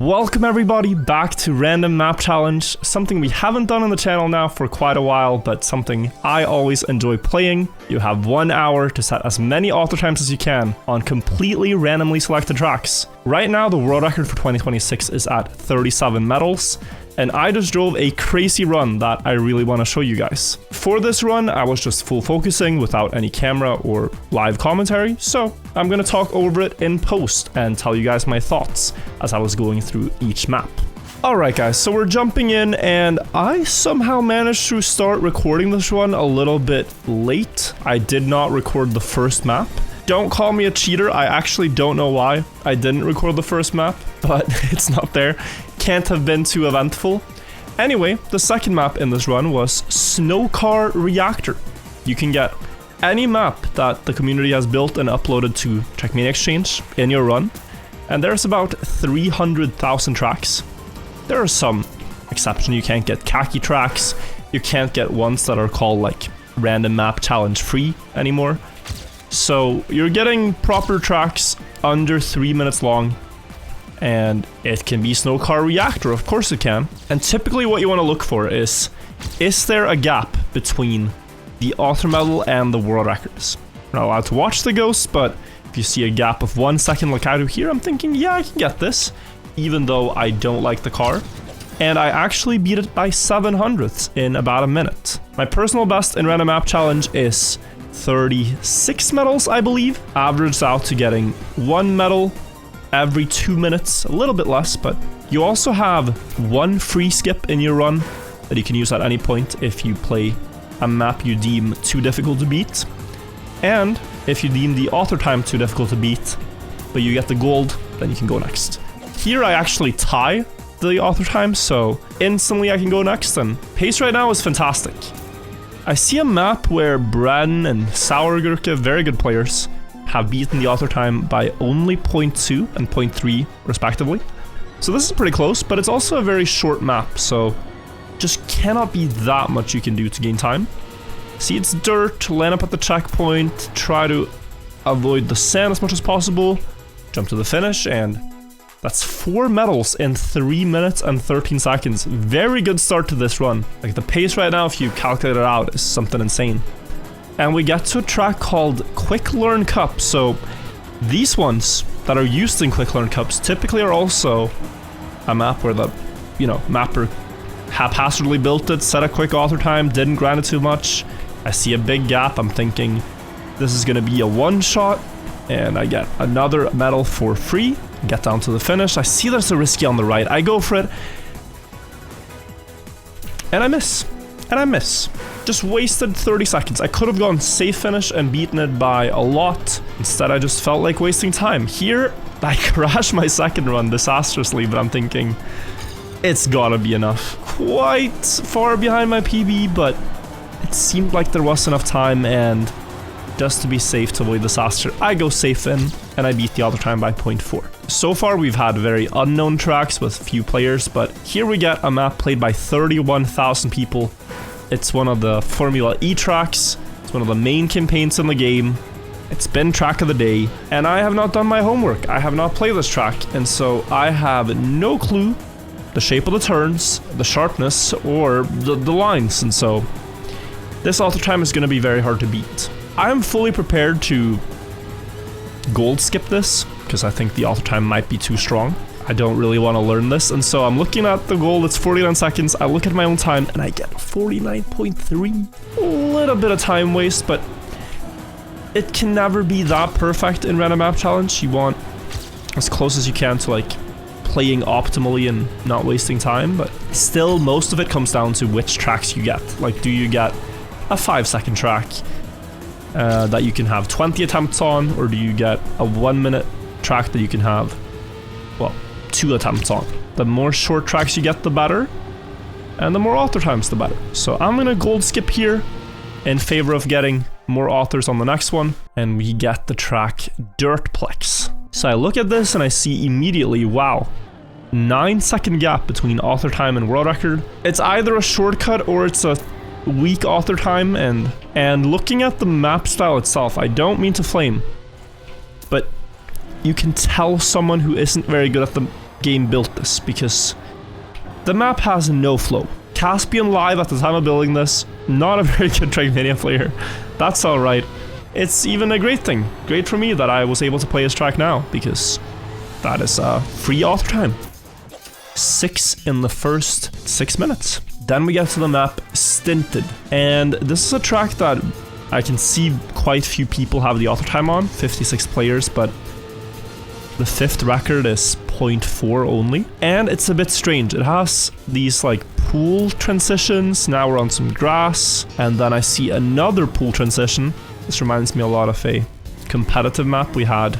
Welcome everybody back to Random Map Challenge, something we haven't done on the channel now for quite a while, but something I always enjoy playing. You have 1 hour to set as many author times as you can on completely randomly selected tracks. Right now the world record for 2026 is at 37 medals, and I just drove a crazy run that I really want to show you guys. For this run, I was just full focusing without any camera or live commentary, so I'm gonna talk over it in post and tell you guys my thoughts as I was going through each map. Alright guys, so we're jumping in and I somehow managed to start recording this run a little bit late. I did not record the first map. Don't call me a cheater, I actually don't know why I didn't record the first map, but it's not there. Can't have been too eventful. Anyway, the second map in this run was Snow Car Reactor. You can get any map that the community has built and uploaded to Trackmania Exchange in your run, and there's about 300,000 tracks. There are some exceptions. You can't get khaki tracks, you can't get ones that are called like Random Map Challenge free anymore. So you're getting proper tracks under 3 minutes long, and it can be Snow Car Reactor, of course it can. And typically what you want to look for is there a gap between the author medal and the world records? You're not allowed to watch the ghosts, but if you see a gap of 1 second like I do here, I'm thinking, yeah, I can get this, even though I don't like the car. And I actually beat it by 700ths in about a minute. My personal best in Random Map Challenge is 36 medals, I believe, averaged out to getting 1 medal every 2 minutes, a little bit less, but you also have 1 free skip in your run that you can use at any point if you play a map you deem too difficult to beat, and if you deem the author time too difficult to beat, but you get the gold, then you can go next. Here I actually tie the author time, so instantly I can go next, and pace right now is fantastic. I see a map where Bren and Sourgurke, very good players, have beaten the author time by only 0.2 and 0.3 respectively. So this is pretty close, but it's also a very short map, so just cannot be that much you can do to gain time. See, it's dirt, land up at the checkpoint, try to avoid the sand as much as possible, jump to the finish, and that's 4 medals in 3 minutes and 13 seconds. Very good start to this run. Like, the pace right now, if you calculate it out, is something insane. And we get to a track called Quick Learn Cup. So these ones that are used in Quick Learn Cups typically are also a map where the, mapper haphazardly built it, set a quick author time, didn't grind it too much. I see a big gap, I'm thinking this is gonna be a one shot, and I get another medal for free. Get down to the finish. I see there's a risky on the right. I go for it. And I miss. And I miss. Just wasted 30 seconds. I could have gone safe finish and beaten it by a lot. Instead, I just felt like wasting time. Here, I crashed my second run disastrously, but I'm thinking it's gotta be enough. Quite far behind my PB, but it seemed like there was enough time, and just to be safe to avoid disaster, I go safe in, and I beat the author time by 0.4. So far we've had very unknown tracks with few players, but here we get a map played by 31,000 people. It's one of the Formula E tracks, it's one of the main campaigns in the game, it's been track of the day, and I have not done my homework. I have not played this track, and so I have no clue the shape of the turns, the sharpness, or the lines, and so this author time is going to be very hard to beat. I am fully prepared to gold skip this, because I think the author time might be too strong. I don't really want to learn this, and so I'm looking at the goal, it's 49 seconds, I look at my own time, and I get 49.3. A little bit of time waste, but it can never be that perfect in Random Map Challenge. You want as close as you can to like playing optimally and not wasting time, but still most of it comes down to which tracks you get. Like, do you get a 5-second track that you can have 20 attempts on, or do you get a 1 minute track that you can have, well, 2 attempts on? The more short tracks you get, the better, and the more author times, the better. So I'm gonna gold skip here in favor of getting more authors on the next one, and we get the track Dirtplex. So I look at this and I see immediately, wow, 9-second gap between author time and world record. It's either a shortcut or it's a weak author time, and looking at the map style itself, I don't mean to flame, but you can tell someone who isn't very good at the game built this, because the map has no flow. Caspian Live at the time of building this, not a very good Trackmania player. That's alright. It's even a great thing. Great for me that I was able to play his track now, because that is free author time. 6 in the first 6 minutes. Then we get to the map Stinted. And this is a track that I can see quite few people have the author time on, 56 players, but the 5th record is 0.4 only. And it's a bit strange. It has these like pool transitions. Now we're on some grass. And then I see another pool transition. This reminds me a lot of a competitive map we had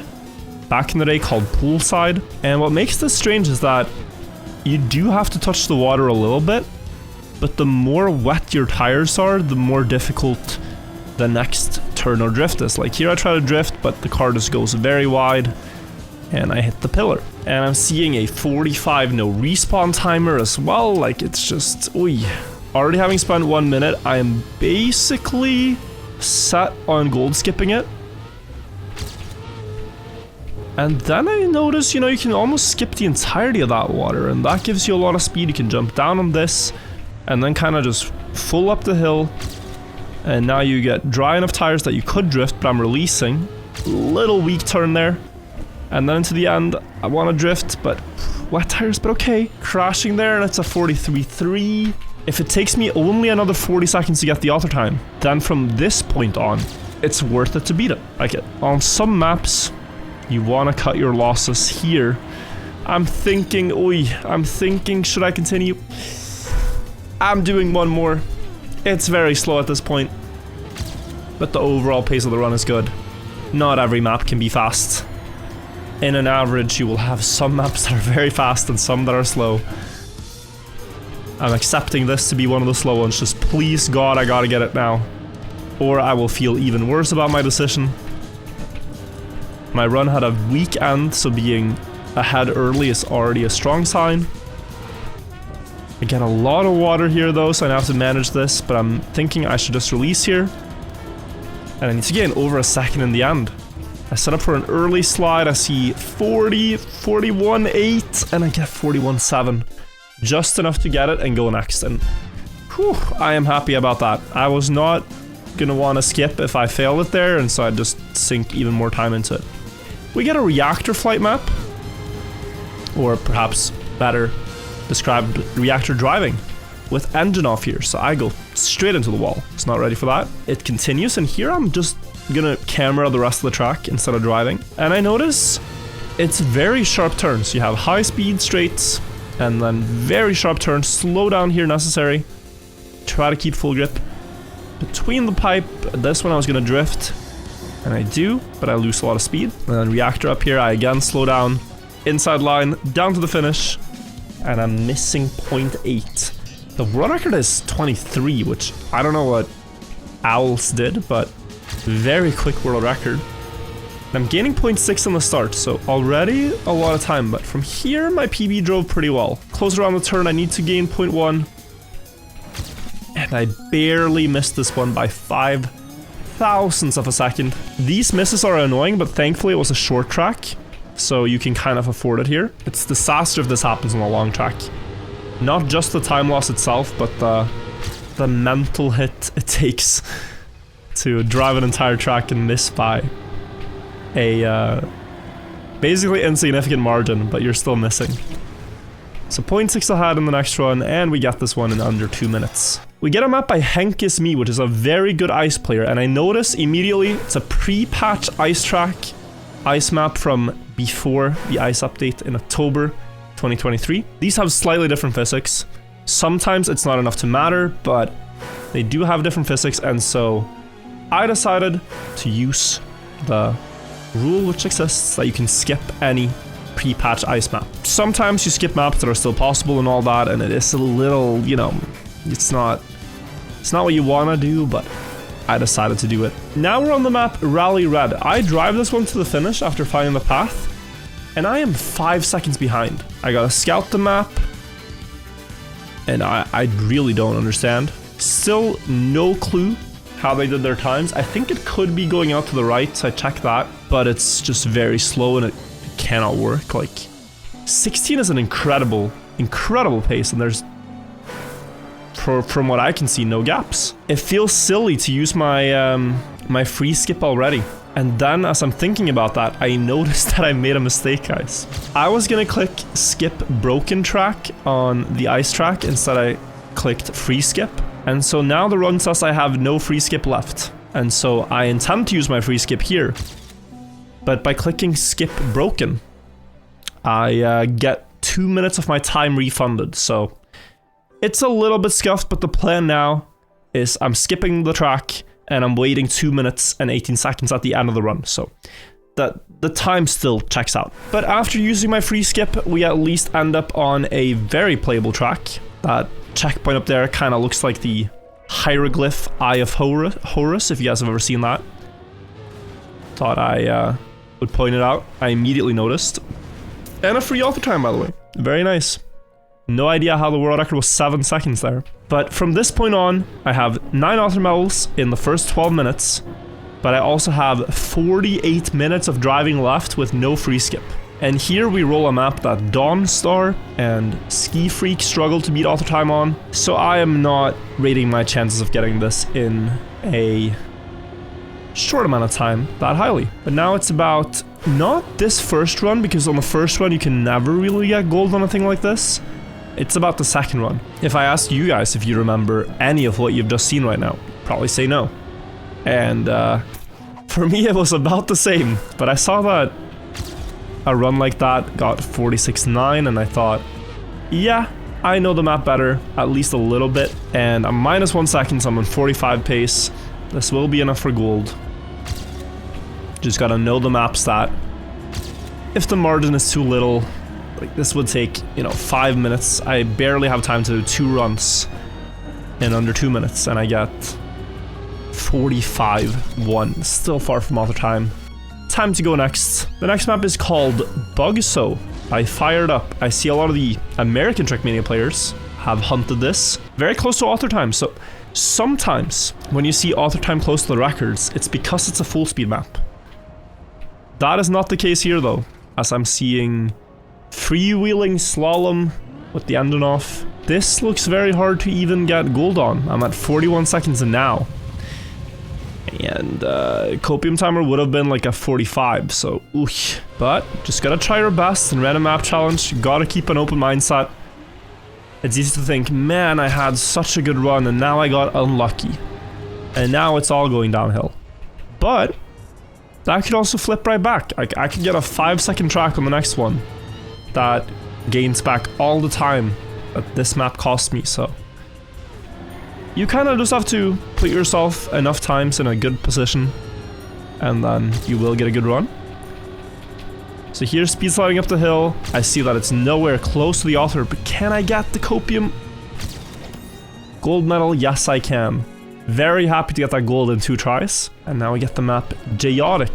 back in the day called Poolside. And what makes this strange is that you do have to touch the water a little bit, but the more wet your tires are, the more difficult the next turn or drift is. Like here I try to drift, but the car just goes very wide and I hit the pillar. And I'm seeing a 45 no respawn timer as well. Like it's just, oy. Already having spent 1 minute, I am basically set on gold skipping it. And then I notice, you know, you can almost skip the entirety of that water, and that gives you a lot of speed. You can jump down on this and then kind of just full up the hill. And now you get dry enough tires that you could drift, but I'm releasing. Little weak turn there. And then into the end, I want to drift, but wet tires, but okay. Crashing there, and it's a 43.3. If it takes me only another 40 seconds to get the author time, then from this point on, it's worth it to beat it. Like it. On some maps, you want to cut your losses here. I'm thinking, should I continue? I'm doing one more. It's very slow at this point, but the overall pace of the run is good. Not every map can be fast. In an average, you will have some maps that are very fast and some that are slow. I'm accepting this to be one of the slow ones. Just please God, I gotta get it now, or I will feel even worse about my decision. My run had a weak end, so being ahead early is already a strong sign. I get a lot of water here though, so I have to manage this, but I'm thinking I should just release here. And I need to gain over a second in the end. I set up for an early slide, I see 40, 41.8, and I get 41.7. Just enough to get it and go next, and whew, I am happy about that. I was not gonna want to skip if I failed it there, and so I'd just sink even more time into it. We get a reactor flight map, or perhaps better described, reactor driving with engine off here, so I go straight into the wall. It's not ready for that. It continues, and here I'm just gonna camera the rest of the track instead of driving. And I notice it's very sharp turns. You have high speed straights and then very sharp turns. Slow down here necessary. Try to keep full grip. Between the pipe, this one I was gonna drift, and I do, but I lose a lot of speed. And then reactor up here, I again slow down. Inside line, down to the finish, and I'm missing 0.8. The world record is 23, which I don't know what Owls did, but very quick world record. I'm gaining 0.6 on the start, so already a lot of time, but from here my PB drove pretty well. Close around the turn, I need to gain 0.1. And I barely missed this one by 5 thousandths of a second. These misses are annoying, but thankfully it was a short track, so you can kind of afford it here. It's disaster if this happens on a long track. Not just the time loss itself, but the mental hit it takes to drive an entire track and miss by a basically insignificant margin, but you're still missing. So 0.6 ahead in the next run, and we get this one in under 2 minutes. We get a map by Henkis Me, which is a very good ice player, and I notice immediately it's a pre-patch ice track, ice map from before the ice update in October 2023. These have slightly different physics. Sometimes it's not enough to matter, but they do have different physics, and so I decided to use the rule which exists that you can skip any pre-patch ice map. Sometimes you skip maps that are still possible and all that, and it is a little, you know, it's not what you want to do, but I decided to do it. Now we're on the map Rally Red. I drive this one to the finish after finding the path, and I am 5 seconds behind. I gotta scout the map, and I really don't understand. Still no clue how they did their times. I think it could be going out to the right, so I checked that, but it's just very slow and it cannot work. Like, 16 is an incredible pace, and there's, from what I can see, no gaps. It feels silly to use my my free skip already. And then, as I'm thinking about that, I noticed that I made a mistake, guys. I was gonna click skip broken track on the ice track, instead I clicked free skip. And so now the run says I have no free skip left. And so I intend to use my free skip here. But by clicking skip broken, I get 2 minutes of my time refunded. So it's a little bit scuffed, but the plan now is I'm skipping the track and I'm waiting 2 minutes and 18 seconds at the end of the run. So the time still checks out. But after using my free skip, we at least end up on a very playable track. That checkpoint up there kind of looks like the hieroglyph Eye of Horus, if you guys have ever seen that. Thought I would point it out. I immediately noticed. And a free auto time, by the way. Very nice. No idea how the world record was 7 seconds there. But from this point on, I have 9 auto medals in the first 12 minutes. But I also have 48 minutes of driving left with no free skip. And here we roll a map that Dawnstar and Ski Freak struggle to beat auto time on. So I am not rating my chances of getting this in a short amount of time that highly. But now it's about not this first run, because on the first run you can never really get gold on a thing like this. It's about the second run. If I asked you guys if you remember any of what you've just seen right now, probably say no. And for me it was about the same, but I saw that a run like that got 46.9 and I thought, yeah, I know the map better, at least a little bit, and I'm minus 1 second, so I'm on 45 pace. This will be enough for gold. Just gotta know the map stat. If the margin is too little, like this would take, 5 minutes. I barely have time to do 2 runs in under 2 minutes, and I get 45-1. Still far from auto time. Time to go next. The next map is called Bugso. I fired up. I see a lot of the American Trackmania players have hunted this. Very close to auto time, so sometimes when you see auto time close to the records, it's because it's a full speed map. That is not the case here though, as I'm seeing freewheeling slalom with the engine off. This looks very hard to even get gold on. I'm at 41 seconds now. And copium timer would have been like a 45, so oof. But just gotta try your best in random map challenge. Gotta keep an open mindset. It's easy to think, man, I had such a good run and now I got unlucky. And now it's all going downhill. But that could also flip right back. I could get a 5-second track on the next one that gains back all the time that this map cost me, so you kind of just have to put yourself enough times in a good position and then you will get a good run. So here's speed sliding up the hill. I see that it's nowhere close to the author, but can I get the copium? Gold medal, yes I can. Very happy to get that gold in 2 tries. And now we get the map Chaotic.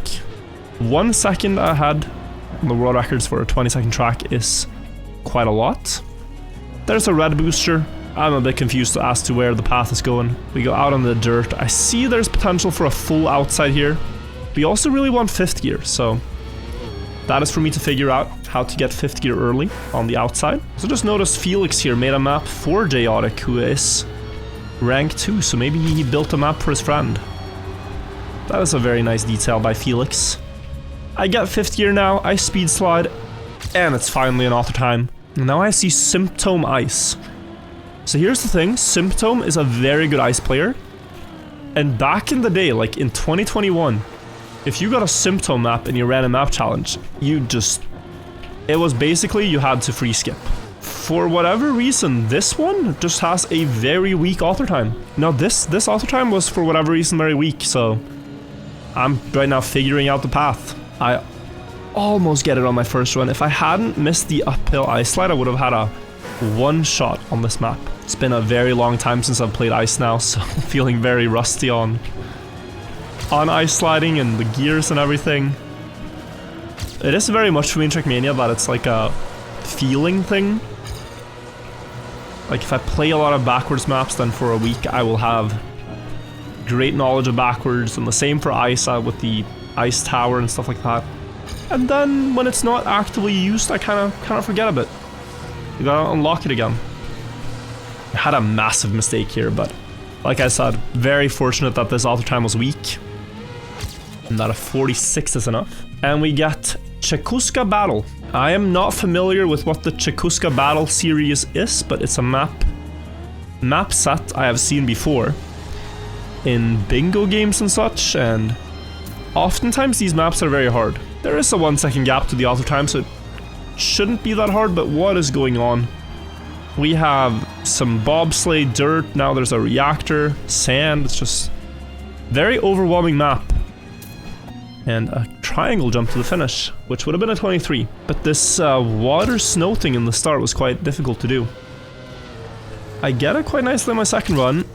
1 second ahead on the world records for a 20-second track is quite a lot. There's a red booster. I'm a bit confused as to where the path is going. We go out on the dirt. I see there's potential for a full outside here. We also really want 5th gear, so that is for me to figure out how to get 5th gear early on the outside. So just notice Felix here made a map for Chaotic, who is rank 2, so maybe he built a map for his friend. That is a very nice detail by Felix. I get 5th gear now, I speed slide, and it's finally an auto time. And now I see Symptom Ice. So here's the thing, Symptom is a very good ice player. And back in the day, like in 2021, if you got a Symptom map in your random map challenge, it was basically you had to free skip. For whatever reason, this one just has a very weak auto time. Now this auto time was for whatever reason very weak, so I'm right now figuring out the path. I almost get it on my first run. If I hadn't missed the uphill ice slide, I would have had a 1 shot on this map. It's been a very long time since I've played ice now, so I'm feeling very rusty on ice sliding and the gears and everything. It is very much for me in Trackmania that it's like a feeling thing. Like if I play a lot of backwards maps, then for a week I will have great knowledge of backwards, and the same for ice with the ice tower and stuff like that. And then when it's not actively used, I kind of forget a bit. You gotta unlock it again. I had a massive mistake here, but like I said, very fortunate that this auto time was weak. And that a 46 is enough. And we get Chekuska Battle. I am not familiar with what the Chekuska Battle series is, but it's a map set I have seen before in bingo games and such, and oftentimes these maps are very hard. There is a 1 second gap to the auto time, so it shouldn't be that hard, but what is going on? We have some bobsleigh, dirt, now there's a reactor, sand, it's just very overwhelming map. And a triangle jump to the finish, which would have been a 23. But this water snow thing in the start was quite difficult to do. I get it quite nicely on my second run,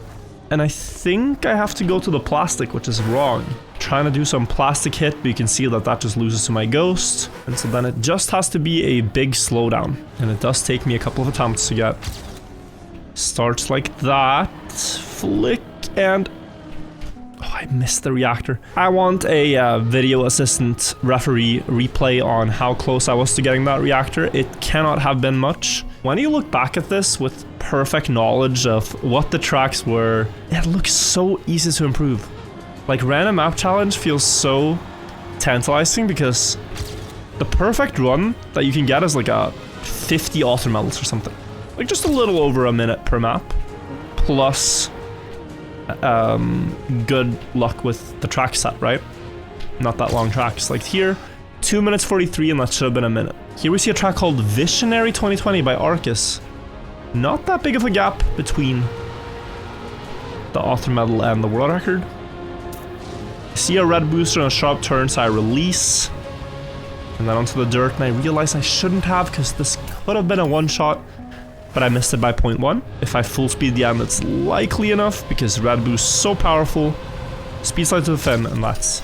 and I think I have to go to the plastic, which is wrong. Trying to do some plastic hit, but you can see that that just loses to my ghost. And so then it just has to be a big slowdown. And it does take me a couple of attempts to get. Starts like that. Flick and... Oh, I missed the reactor. I want a video assistant referee replay on how close I was to getting that reactor. It cannot have been much. When you look back at this with perfect knowledge of what the tracks were, it looks so easy to improve. Like, random map challenge feels so tantalizing because the perfect run that you can get is like a 50 auto medals or something. Like just a little over a minute per map, plus good luck with the track set, right? Not that long tracks. Like here, 2 minutes 43 and that should have been a minute. Here we see a track called Visionary 2020 by Arcus. Not that big of a gap between the author medal and the world record. See a red booster on a sharp turn, so I release. And then onto the dirt, and I realize I shouldn't have because this could have been a one shot, but I missed it by 0.1. If I full speed the end, it's likely enough because red boost so powerful. Speed slide to the fin, and that's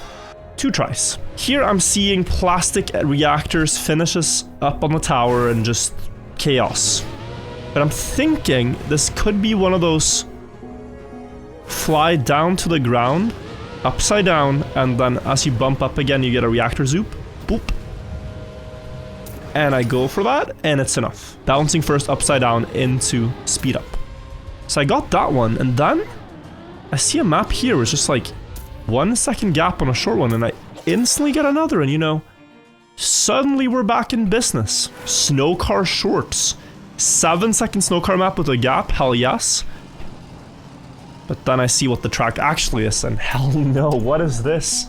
2 tries. Here I'm seeing plastic reactors finishes up on the tower and just chaos. But I'm thinking this could be one of those fly down to the ground, upside down, and then as you bump up again you get a reactor zoop. Boop. And I go for that, and it's enough. Bouncing first upside down into speed up. So I got that one, and then I see a map here where it's just like 1 second gap on a short one, and I instantly get another, and you know, suddenly we're back in business. Snow car shorts. 7 second snow car map with a gap, hell yes. But then I see what the track actually is, and hell no, what is this?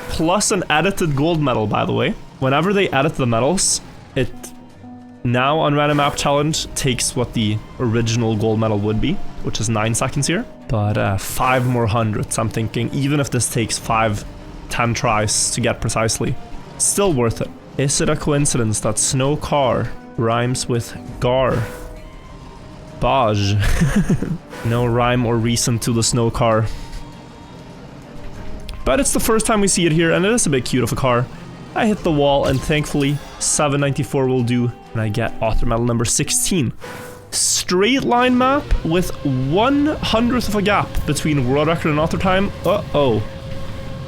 Plus an edited gold medal, by the way. Whenever they edit the medals, it now on Random Map Challenge takes what the original gold medal would be, which is 9 seconds here. But 5 more hundredths, I'm thinking, even if this takes 5-10 tries to get precisely, still worth it. Is it a coincidence that snow car rhymes with gar? Baj. No rhyme or reason to the snow car. But it's the first time we see it here, and it is a bit cute of a car. I hit the wall, and thankfully 794 will do, and I get author medal number 16. Straight line map with 1/100th of a gap between world record and author time. Uh-oh.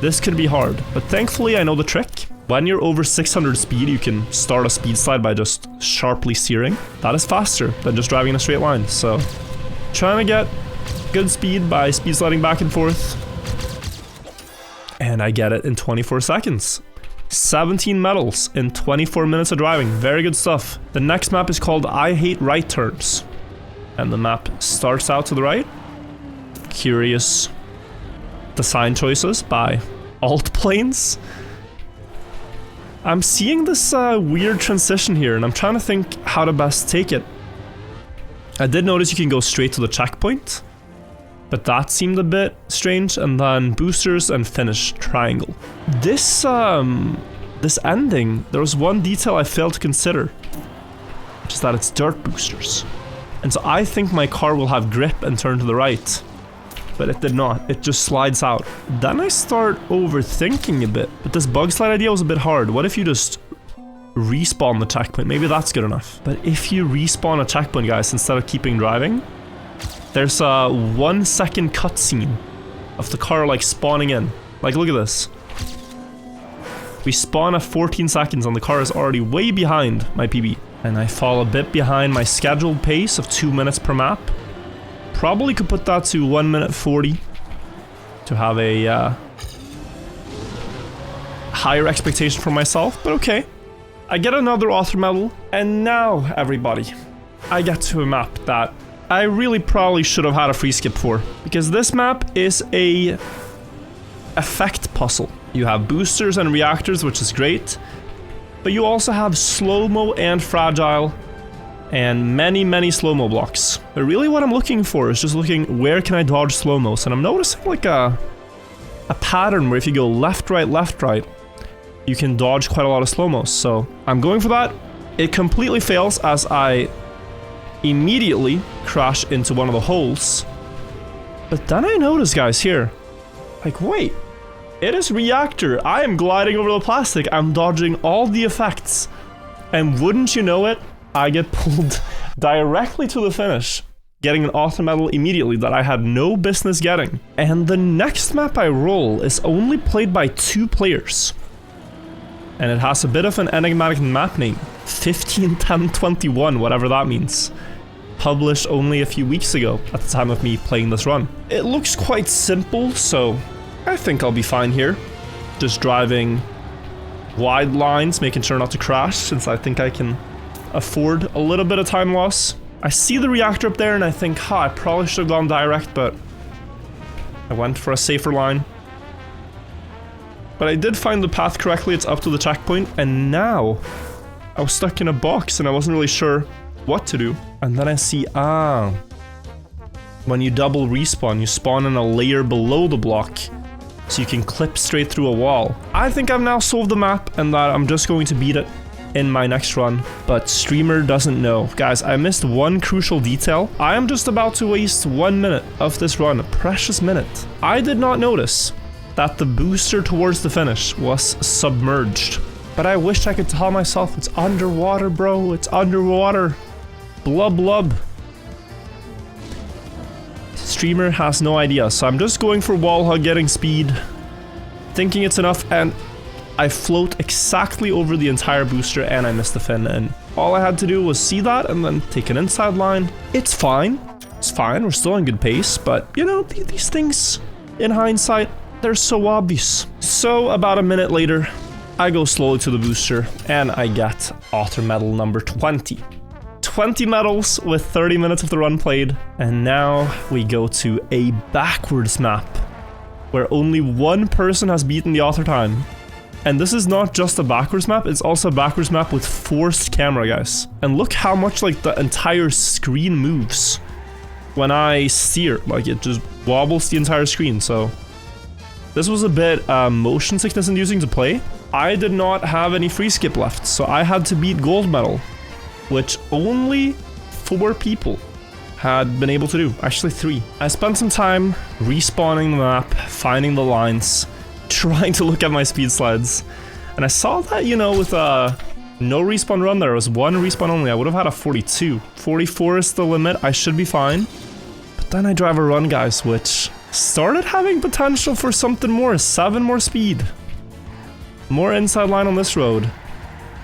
This could be hard, but thankfully I know the trick. When you're over 600 speed, you can start a speed slide by just sharply steering. That is faster than just driving in a straight line, so trying to get good speed by speed sliding back and forth. And I get it in 24 seconds. 17 medals in 24 minutes of driving. Very good stuff. The next map is called I Hate Right Turns. And the map starts out to the right. Curious design choices by Alt Planes. I'm seeing this weird transition here, and I'm trying to think how to best take it. I did notice you can go straight to the checkpoint, but that seemed a bit strange, and then boosters and finish triangle. This ending, there was one detail I failed to consider, which is that it's dirt boosters. And so I think my car will have grip and turn to the right, but it did not. It just slides out. Then I start overthinking a bit, but this bug slide idea was a bit hard. What if you just respawn the checkpoint? Maybe that's good enough. But if you respawn a checkpoint, guys, instead of keeping driving, there's a 1 second cutscene of the car like spawning in. Like, look at this. We spawn at 14 seconds and the car is already way behind my PB. And I fall a bit behind my scheduled pace of 2 minutes per map. Probably could put that to 1 minute 40 to have a higher expectation for myself, but okay. I get another author medal, and now, everybody, I get to a map that I really probably should have had a free skip for, because this map is a effect puzzle. You have boosters and reactors, which is great, but you also have slow-mo and fragile, and many slow-mo blocks. But really what I'm looking for is just looking, where can I dodge slow-mos? And I'm noticing like a pattern where if you go left, right, you can dodge quite a lot of slow-mos. So I'm going for that. It completely fails as I immediately crash into one of the holes. But then I notice, guys, here, like, wait, it is reactor. I am gliding over the plastic. I'm dodging all the effects. And wouldn't you know it, I get pulled directly to the finish, getting an author medal immediately that I had no business getting. And the next map I roll is only played by 2 players. And it has a bit of an enigmatic map name, 151021, whatever that means. Published only a few weeks ago at the time of me playing this run. It looks quite simple, so I think I'll be fine here. Just driving wide lines, making sure not to crash, since I think I can afford a little bit of time loss. I see the reactor up there and I think, I probably should have gone direct, but I went for a safer line. But I did find the path correctly. It's up to the checkpoint, and now I was stuck in a box and I wasn't really sure what to do. And then I see, when you double respawn, you spawn in a layer below the block, so you can clip straight through a wall. I think I've now solved the map and that I'm just going to beat it in my next run, but streamer doesn't know. Guys, I missed one crucial detail. I am just about to waste 1 minute of this run, a precious minute. I did not notice that the booster towards the finish was submerged, but I wish I could tell myself it's underwater, bro. It's underwater. Blub blub. Streamer has no idea, so I'm just going for wall hug, getting speed, thinking it's enough, and I float exactly over the entire booster and I missed the fin, and all I had to do was see that and then take an inside line. It's fine. It's fine. We're still in good pace, but you know, these things, in hindsight, they're so obvious. So about a minute later, I go slowly to the booster and I get author medal number 20. 20 medals with 30 minutes of the run played. And now we go to a backwards map where only one person has beaten the author time. And this is not just a backwards map, it's also a backwards map with forced camera, guys. And look how much like the entire screen moves when I steer. Like it just wobbles the entire screen, so this was a bit motion sickness inducing to play. I did not have any free skip left, so I had to beat gold medal, which only 4 people had been able to do. Actually 3. I spent some time respawning the map, finding the lines, trying to look at my speed slides, and I saw that, you know, with no respawn run there was 1 respawn only, I would have had a 42. 44 is the limit, I should be fine. But then I drive a run, guys, which started having potential for something more. 7 more speed. More inside line on this road.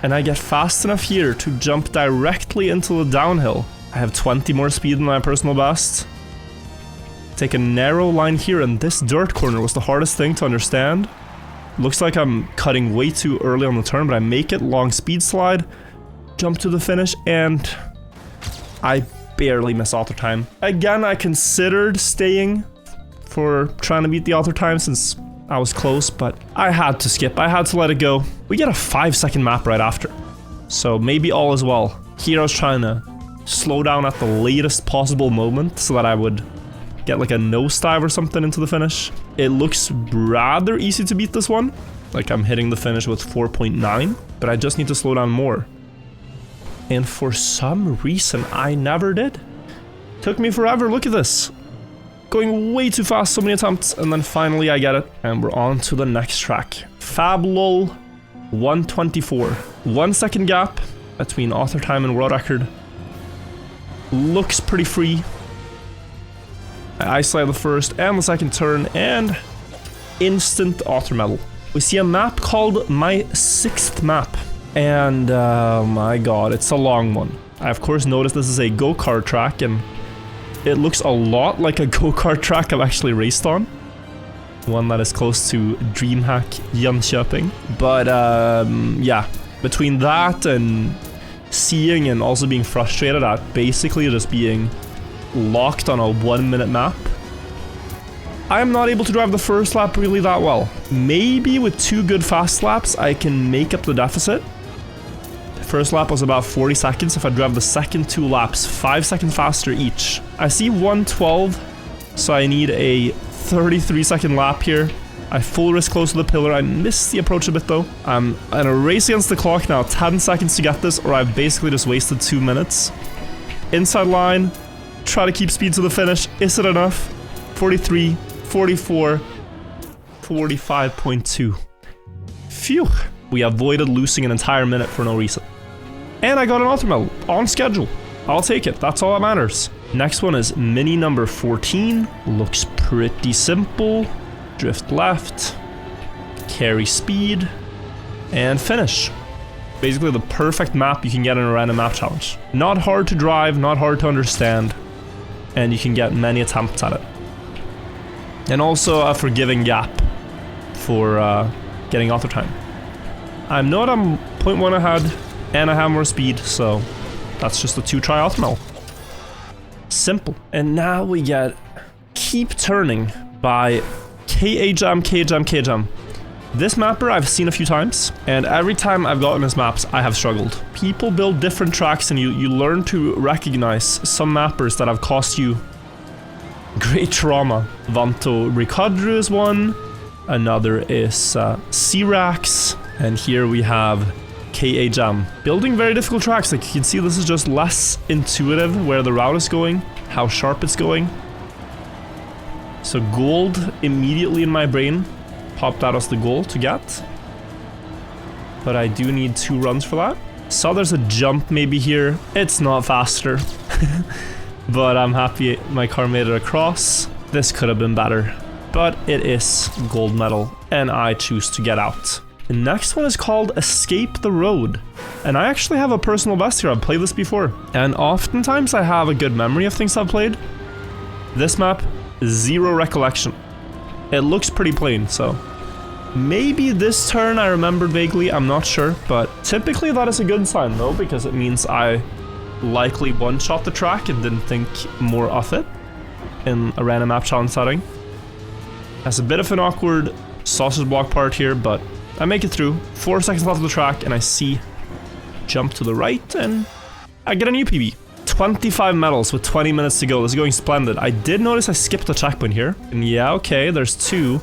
And I get fast enough here to jump directly into the downhill. I have 20 more speed than my personal best. Take a narrow line here, and this dirt corner was the hardest thing to understand. Looks like I'm cutting way too early on the turn, but I make it, long speed slide, jump to the finish, and I barely miss author time. Again, I considered staying for trying to beat the author time since I was close, but I had to skip. I had to let it go. We get a 5-second map right after, so maybe all is well. Here I was trying to slow down at the latest possible moment so that I would get like a nosedive or something into the finish. It looks rather easy to beat this one. Like I'm hitting the finish with 4.9, but I just need to slow down more. And for some reason, I never did. Took me forever. Look at this. Going way too fast, so many attempts, and then finally I get it, and we're on to the next track. FabLol 124. 1 second gap between author time and world record. Looks pretty free. I isolate the first and the second turn, and instant author medal. we see a map called My Sixth Map. And my god, it's a long one. I of course noticed this is a go-kart track, and it looks a lot like a go-kart track I've actually raced on. One that is close to DreamHack Jönköping. But yeah, between that and seeing and also being frustrated at basically just being locked on a 1-minute map, I am not able to drive the first lap really that well. Maybe with 2 good fast laps I can make up the deficit. First lap was about 40 seconds. If I drive the second 2 laps 5 seconds faster each. I see 1:12, so I need a 33-second lap here. I full risk close to the pillar. I missed the approach a bit though. I'm in a race against the clock now. 10 seconds to get this, or I've basically just wasted 2 minutes. Inside line. Try to keep speed to the finish. Is it enough? 43, 44, 45.2. Phew. We avoided losing an entire minute for no reason. And I got an auto medal on schedule. I'll take it. That's all that matters. Next one is mini number 14. Looks pretty simple. Drift left. Carry speed. And finish. Basically the perfect map you can get in a random map challenge. Not hard to drive, not hard to understand. And you can get many attempts at it. And also a forgiving gap for getting auto time. I'm 0.1 ahead, and I have more speed, so that's just a 2-try auto medal. Simple. And now we get Keep Turning by KHM. This mapper I've seen a few times, and every time I've gotten his maps, I have struggled. People build different tracks, and you learn to recognize some mappers that have cost you great trauma. Vanto Ricadru is one, another is Sirax, and here we have KHM. Building very difficult tracks. Like you can see, this is just less intuitive where the route is going, how sharp it's going. So gold immediately in my brain popped out as the goal to get. But I do need 2 runs for that. Saw there's a jump maybe here. It's not faster. But I'm happy my car made it across. This could have been better. But it is gold medal, and I choose to get out. The next one is called Escape the Road. And I actually have a personal best here. I've played this before. And oftentimes I have a good memory of things I've played. This map, 0 recollection. It looks pretty plain, so maybe this turn I remembered vaguely, I'm not sure, but typically that is a good sign though, because it means I likely one-shot the track and didn't think more of it in a random map challenge setting. Has a bit of an awkward sausage block part here, but I make it through. 4 seconds left of the track, and I see jump to the right, and I get a new PB. 25 medals with 20 minutes to go. This is going splendid. I did notice I skipped a checkpoint here. And yeah, okay, there's 2.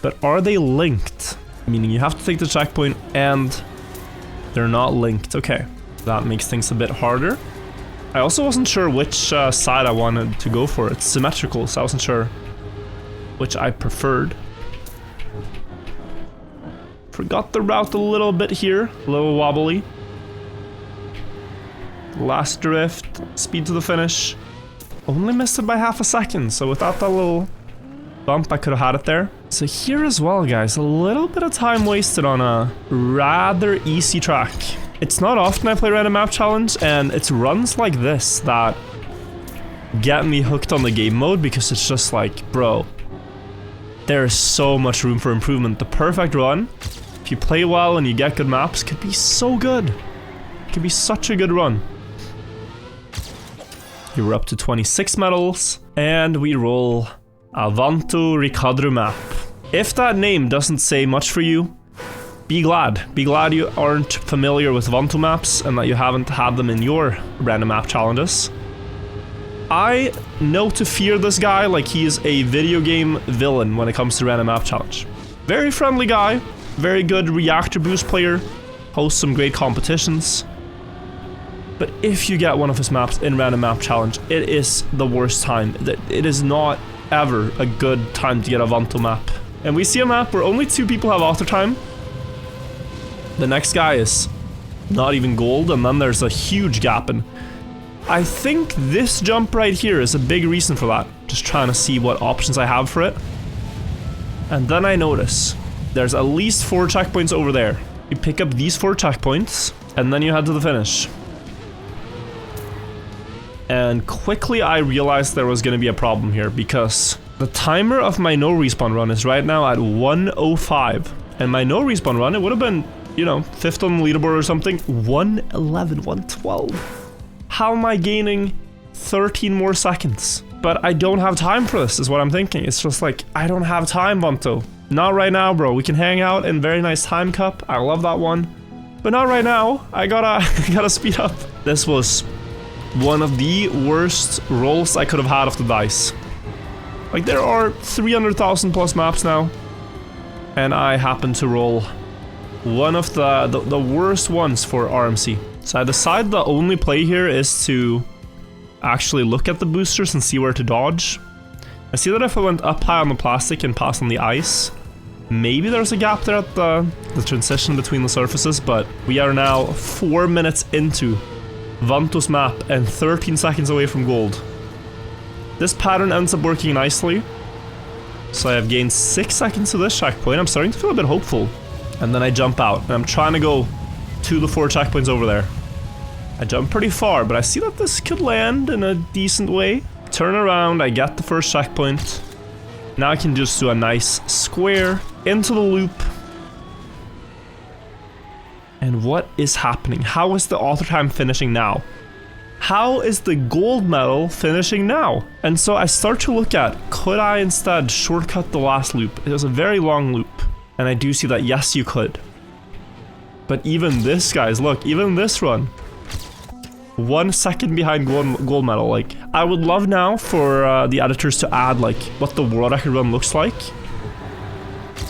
But are they linked? Meaning you have to take the checkpoint and they're not linked. Okay, that makes things a bit harder. I also wasn't sure which side I wanted to go for. It's symmetrical, so I wasn't sure which I preferred. Forgot the route a little bit here. A little wobbly. Last drift, speed to the finish. Only missed it by half a second, so without that little bump I could have had it there. So here as well, guys, a little bit of time wasted on a rather easy track. It's not often I play random map challenge, and it's runs like this that get me hooked on the game mode, because it's just like, bro, there is so much room for improvement. The perfect run, if you play well and you get good maps, could be so good. It could be such a good run. Here we're up to 26 medals, and we roll a Vanto Ricadru map. If that name doesn't say much for you, be glad. Be glad you aren't familiar with Vanto maps and that you haven't had them in your random map challenges. I know to fear this guy like he is a video game villain when it comes to random map challenge. Very friendly guy, very good reactor boost player, hosts some great competitions. But if you get one of his maps in random map challenge, it is the worst time. It is not ever a good time to get a Vanto map. And we see a map where only 2 people have auto time. The next guy is not even gold, and then there's a huge gap. And I think this jump right here is a big reason for that. Just trying to see what options I have for it. And then I notice There's at least 4 checkpoints over there. You pick up these 4 checkpoints, and then you head to the finish. And quickly I realized there was going to be a problem here, because the timer of my no respawn run is right now at 1:05. And my no respawn run, it would have been, you know, 5th on the leaderboard or something. 1:11, 1:12. How am I gaining 13 more seconds? But I don't have time for this, is what I'm thinking. It's just like, I don't have time, Vanto. Not right now, bro. We can hang out in very nice time cup. I love that one. But not right now. I gotta speed up. This was one of the worst rolls I could have had of the dice. Like, there are 300,000 plus maps now. And I happen to roll one of the worst ones for RMC. So I decided the only play here is to actually look at the boosters and see where to dodge. I see that if I went up high on the plastic and passed on the ice, maybe there's a gap there at the transition between the surfaces, but we are now 4 minutes into Vanto's map and 13 seconds away from gold. This pattern ends up working nicely. So I have gained 6 seconds to this checkpoint. I'm starting to feel a bit hopeful. And then I jump out, and I'm trying to go to the 4 checkpoints over there. I jump pretty far, but I see that this could land in a decent way. Turn around, I get the first checkpoint. Now I can just do a nice square into the loop. And what is happening? How is the author time finishing now? How is the gold medal finishing now? And so I start to look at, could I instead shortcut the last loop? It was a very long loop. And I do see that, yes, you could. But even this, guys, look, even this run. 1 second behind gold medal. Like, I would love now for the editors to add, like, what the world record run looks like.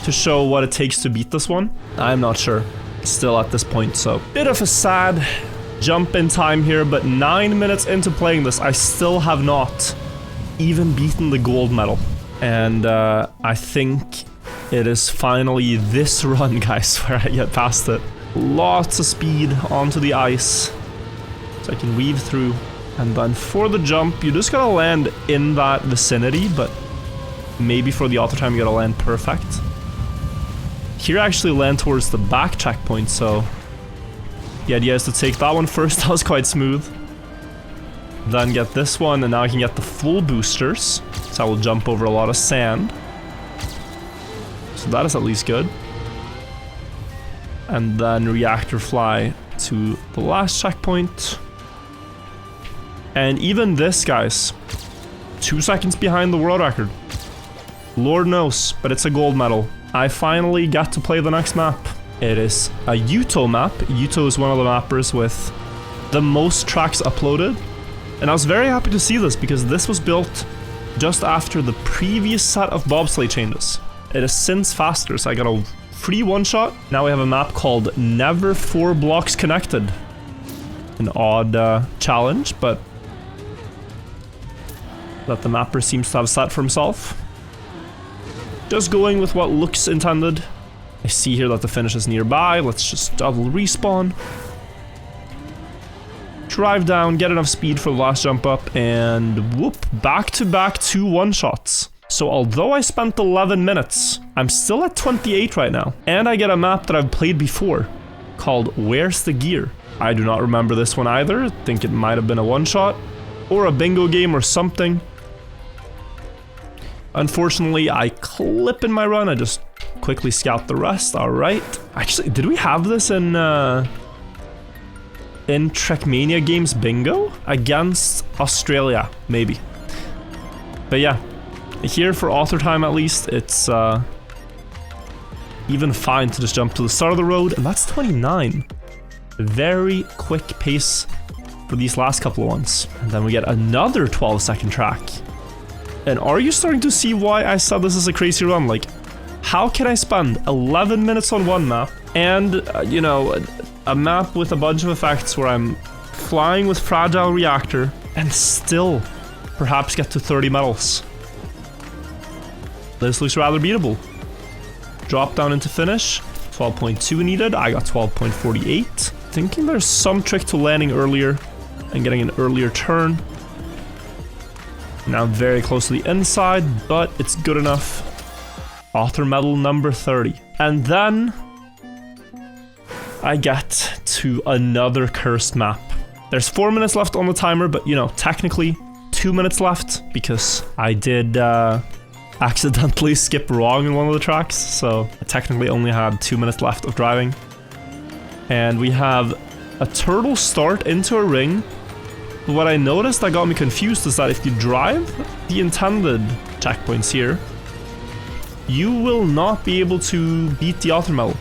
To show what it takes to beat this one. I'm not sure. Still at this point, so. Bit of a sad jump in time here, but 9 minutes into playing this, I still have not even beaten the gold medal. And I think it is finally this run, guys, where I get past it. Lots of speed onto the ice. So I can weave through. And then for the jump, you just gotta land in that vicinity, but maybe for the author time, you gotta land perfect. Here I actually land towards the back checkpoint, so the idea is to take that one first. That was quite smooth. Then get this one, and now I can get the full boosters. So I will jump over a lot of sand. So that is at least good. And then reactor fly to the last checkpoint. And even this, guys, 2 seconds behind the world record. Lord knows, but it's a gold medal. I finally got to play the next map. It is a Wirtual map. Wirtual is one of the mappers with the most tracks uploaded. And I was very happy to see this because this was built just after the previous set of bobsleigh changes. It is since faster, so I got a free one-shot. Now we have a map called Never 4 Blocks Connected. An odd challenge, but that the mapper seems to have set for himself. Just going with what looks intended. I see here that the finish is nearby. Let's just double respawn. Drive down, get enough speed for the last jump up, and whoop, back-to-back 2 one-shots. So although I spent 11 minutes, I'm still at 28 right now. And I get a map that I've played before, called Where's the Gear? I do not remember this one either. I think it might have been a one-shot, or a bingo game or something. Unfortunately, I clip in my run. I just quickly scout the rest. Alright. Actually, did we have this in Trackmania Games Bingo? Against Australia, maybe. But yeah, here for author time at least, it's even fine to just jump to the start of the road, and that's 29. Very quick pace for these last couple of ones. And then we get another 12-second track. And are you starting to see why I said this is a crazy run? Like, how can I spend 11 minutes on one map and, you know, a map with a bunch of effects where I'm flying with fragile reactor and still perhaps get to 30 medals? This looks rather beatable. Drop down into finish. 12.2 needed. I got 12.48. Thinking there's some trick to landing earlier and getting an earlier turn. Now very close to the inside, but it's good enough. Author medal number 30. And then I get to another cursed map. There's 4 minutes left on the timer, but you know, technically 2 minutes left because I did accidentally skip wrong in one of the tracks, so I technically only had 2 minutes left of driving. And we have a turtle start into a ring. But what I noticed that got me confused is that if you drive the intended checkpoints here, you will not be able to beat the author medal.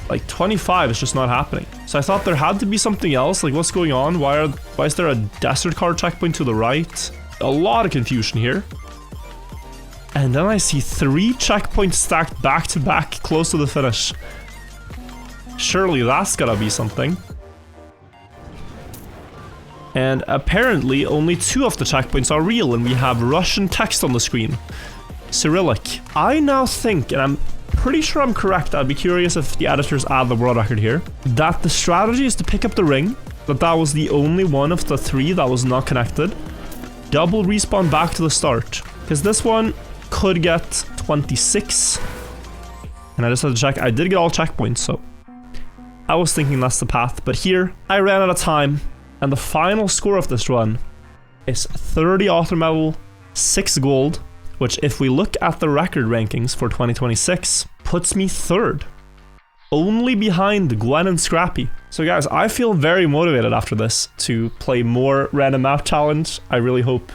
Like 25 is just not happening. So I thought there had to be something else, like what's going on? Why is there a desert card checkpoint to the right? A lot of confusion here. And then I see 3 checkpoints stacked back to back close to the finish. Surely that's gotta be something. And apparently only 2 of the checkpoints are real and we have Russian text on the screen. Cyrillic. I now think, and I'm pretty sure I'm correct, I'd be curious if the editors add the world record here, that the strategy is to pick up the ring, that was the only one of the 3 that was not connected, double respawn back to the start, because this one could get 26, and I just had to check, I did get all checkpoints, so I was thinking that's the path, but here, I ran out of time, and the final score of this run is 30 author medal, 6 gold, which if we look at the record rankings for 2026, puts me 3rd. Only behind Gwen and Scrappy. So guys, I feel very motivated after this to play more random map challenge. I really hope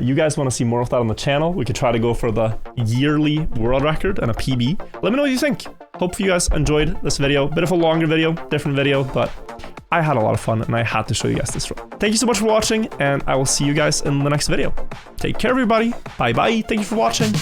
you guys want to see more of that on the channel. We could try to go for the yearly world record and a PB. Let me know what you think. Hope you guys enjoyed this video. Bit of a longer video, different video, but I had a lot of fun and I had to show you guys this run. Thank you so much for watching, and I will see you guys in the next video. Take care, everybody. Bye bye. Thank you for watching.